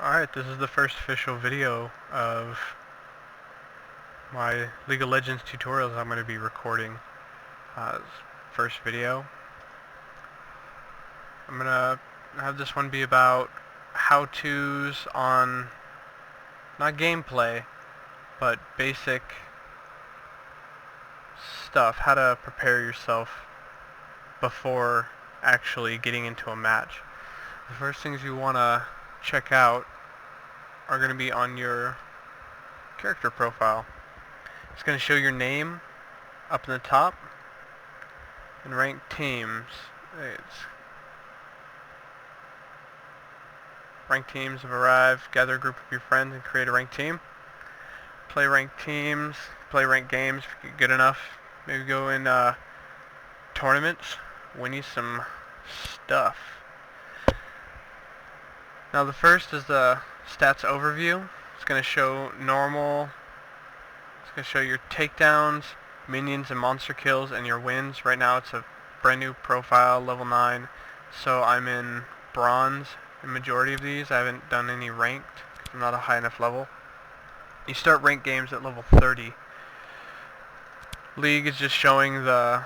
Alright, this is the first official video of my League of Legends tutorials I'm going to be recording. First video. I'm going to have this one be about how-tos on, not gameplay, but basic stuff, how to prepare yourself before actually getting into a match. The first things you want to check out are going to be on your character profile. It's going to show your name up in the top and ranked teams. Ranked teams have arrived. Gather a group of your friends and create a ranked team. Play ranked teams. Play ranked games if you get good enough. Maybe go in tournaments. Win you some stuff. Now the first is the stats overview. It's going to show normal. It's going to show your takedowns, minions and monster kills, and your wins. Right now it's a brand new profile, level 9. So I'm in bronze in majority of these. I haven't done any ranked because I'm not a high enough level. You start ranked games at level 30. League is just showing the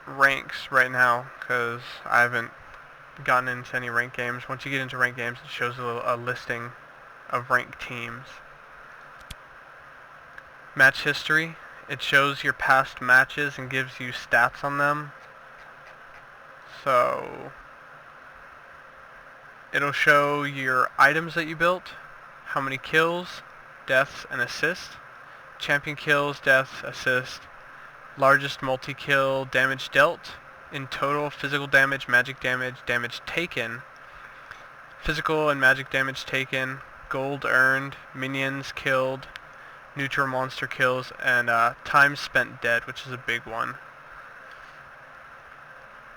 ranks right now because I haven't gotten into any ranked games. Once you get into ranked games, it shows a listing of ranked teams. Match history. It shows your past matches and gives you stats on them. So it'll show your items that you built, how many kills, deaths, and assists, champion kills, deaths, assists, largest multi-kill, damage dealt, in total, physical damage, magic damage, damage taken, physical and magic damage taken, gold earned, minions killed, neutral monster kills, and time spent dead, which is a big one.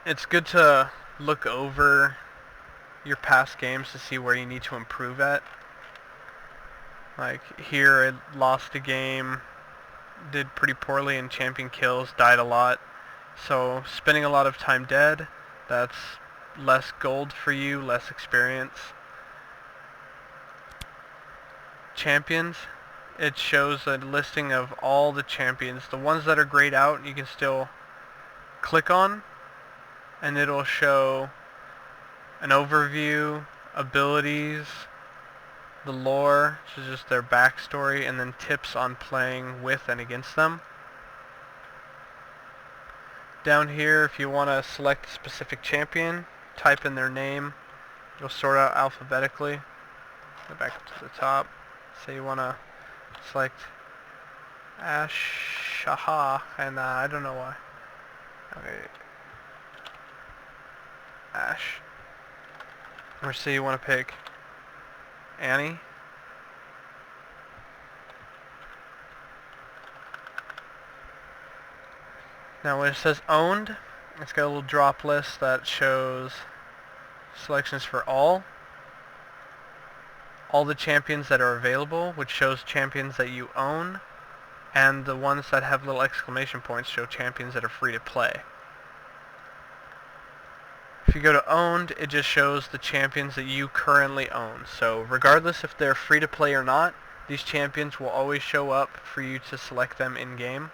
It's good to look over your past games to see where you need to improve at. Like here, I lost a game, did pretty poorly in champion kills, died a lot. So spending a lot of time dead, that's less gold for you, less experience. Champions, it shows a listing of all the champions. The ones that are grayed out, you can still click on, and it'll show an overview, abilities, the lore, which is just their backstory, and then tips on playing with and against them. Down here, if you want to select a specific champion, type in their name. You'll sort out alphabetically. Go back up to the top. Say you want to select Ashaha, and I don't know why. Okay. Ash. Or say you want to pick Annie. Now when it says owned, it's got a little drop list that shows selections for all the champions that are available, which shows champions that you own, and the ones that have little exclamation points show champions that are free to play. If you go to owned, it just shows the champions that you currently own. So regardless if they're free to play or not, these champions will always show up for you to select them in-game.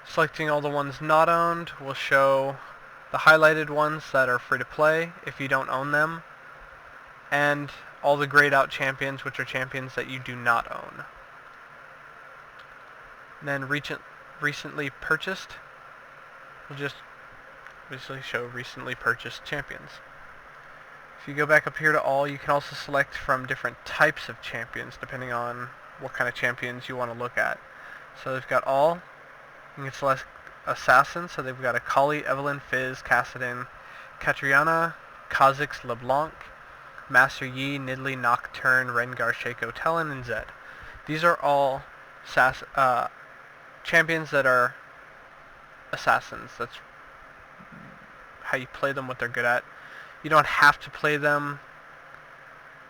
Selecting all the ones not owned will show the highlighted ones that are free to play if you don't own them, and all the grayed out champions, which are champions that you do not own. And then recently purchased will just basically show recently purchased champions. If you go back up here to all, you can also select from different types of champions depending on what kind of champions you want to look at. So they've got all. You can select assassins, so they've got Akali, Evelynn, Fizz, Kassadin, Katriana, Kha'Zix, LeBlanc, Master Yi, Nidalee, Nocturne, Rengar, Shaco, Talon, and Zed. These are all champions that are assassins. That's how you play them, what they're good at. You don't have to play them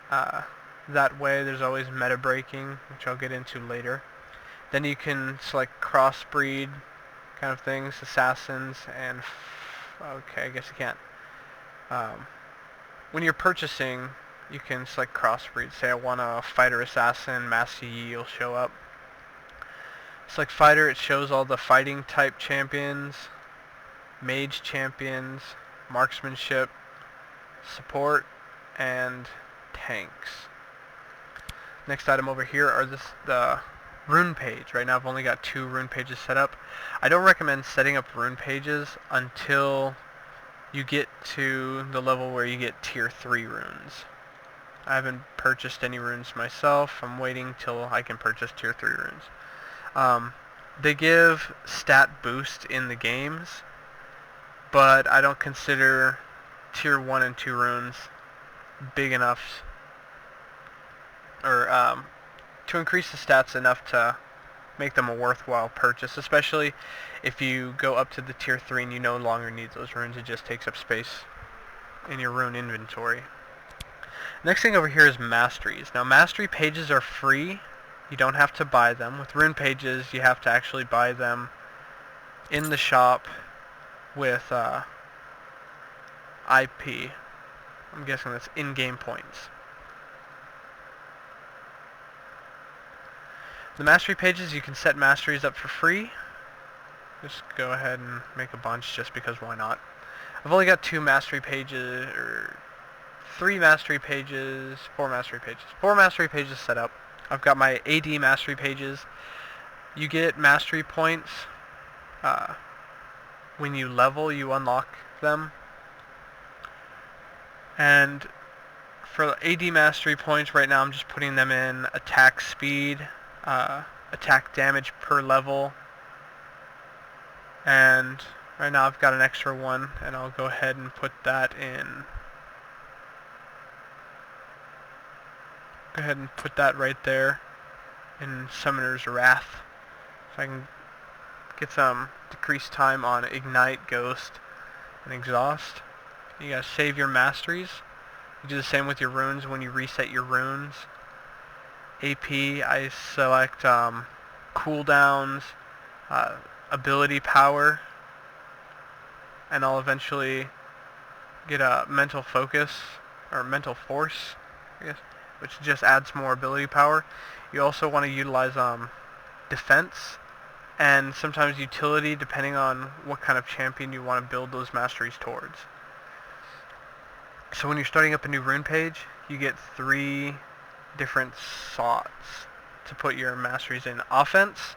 that way. There's always meta breaking, which I'll get into later. Then you can select crossbreed kind of things, assassins, and okay, I guess you can't. when you're purchasing, you can select crossbreed. Say I want a fighter assassin, Master Yi will show up. Select fighter, it shows all the fighting type champions, mage champions, marksmanship, support, and tanks. Next item over here are the rune page. Right now I've only got 2 rune pages set up. I don't recommend setting up rune pages until you get to the level where you get tier 3 runes. I haven't purchased any runes myself. I'm waiting till I can purchase tier 3 runes. They give stat boost in the games, but I don't consider tier 1 and 2 runes big enough or to increase the stats enough to make them a worthwhile purchase, especially if you go up to the tier 3 and you no longer need those runes. It just takes up space in your rune inventory. Next thing over here is masteries. Now mastery pages are free. You don't have to buy them. With rune pages you have to actually buy them in the shop with IP. I'm guessing that's in-game points. The mastery pages, you can set masteries up for free. Just go ahead and make a bunch just because why not. I've only got 2 mastery pages, or 3 mastery pages, 4 mastery pages. 4 mastery pages set up. I've got my AD mastery pages. You get mastery points. When you level, you unlock them. And for AD mastery points, right now I'm just putting them in attack speed, attack damage per level, and right now I've got an extra one, and I'll go ahead and put that in. Go ahead and put that right there in Summoner's Wrath, so I can get some decreased time on Ignite, Ghost, and Exhaust. You gotta save your masteries. You do the same with your runes when you reset your runes. AP, I select cooldowns, ability power, and I'll eventually get a mental focus, or mental force, I guess, which just adds more ability power. You also want to utilize defense and sometimes utility, depending on what kind of champion you want to build those masteries towards. So when you're starting up a new rune page, you get 3 different slots to put your masteries in. Offense,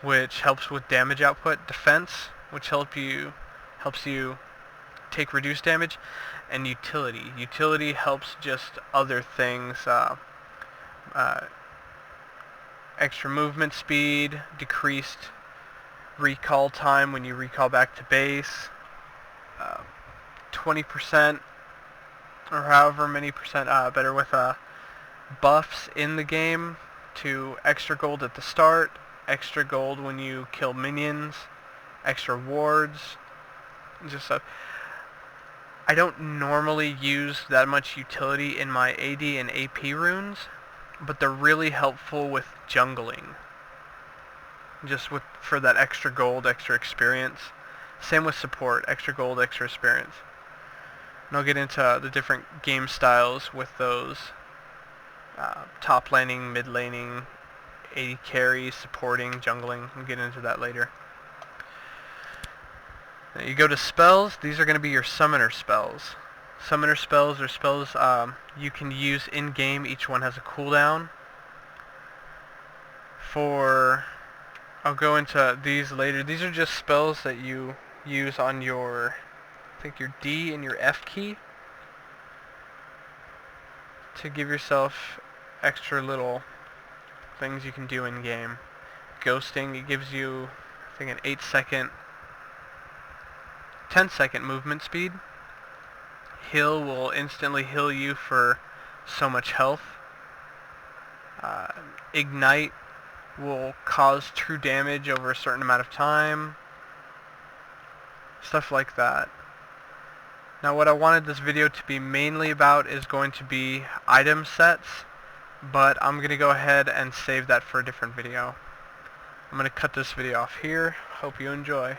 which helps with damage output. Defense, which helps you take reduced damage. And utility. Utility helps just other things. Extra movement speed, decreased recall time when you recall back to base, 20% or however many percent better with buffs in the game to extra gold at the start, extra gold when you kill minions, extra wards, just stuff. I don't normally use that much utility in my AD and AP runes, but they're really helpful with jungling. Just for that extra gold, extra experience. Same with support, extra gold, extra experience. And I'll get into the different game styles with those. Top laning, mid laning, AD carry, supporting, jungling. We'll get into that later. Now you go to spells. These are going to be your summoner spells. Summoner spells are spells you can use in-game. Each one has a cooldown. I'll go into these later. These are just spells that you use on your, I think your D and your F key, to give yourself extra little things you can do in-game. Ghosting, it gives you, I think, an 10-second movement speed. Heal will instantly heal you for so much health. Ignite will cause true damage over a certain amount of time. Stuff like that. Now what I wanted this video to be mainly about is going to be item sets, but I'm going to go ahead and save that for a different video. I'm going to cut this video off here. Hope you enjoy.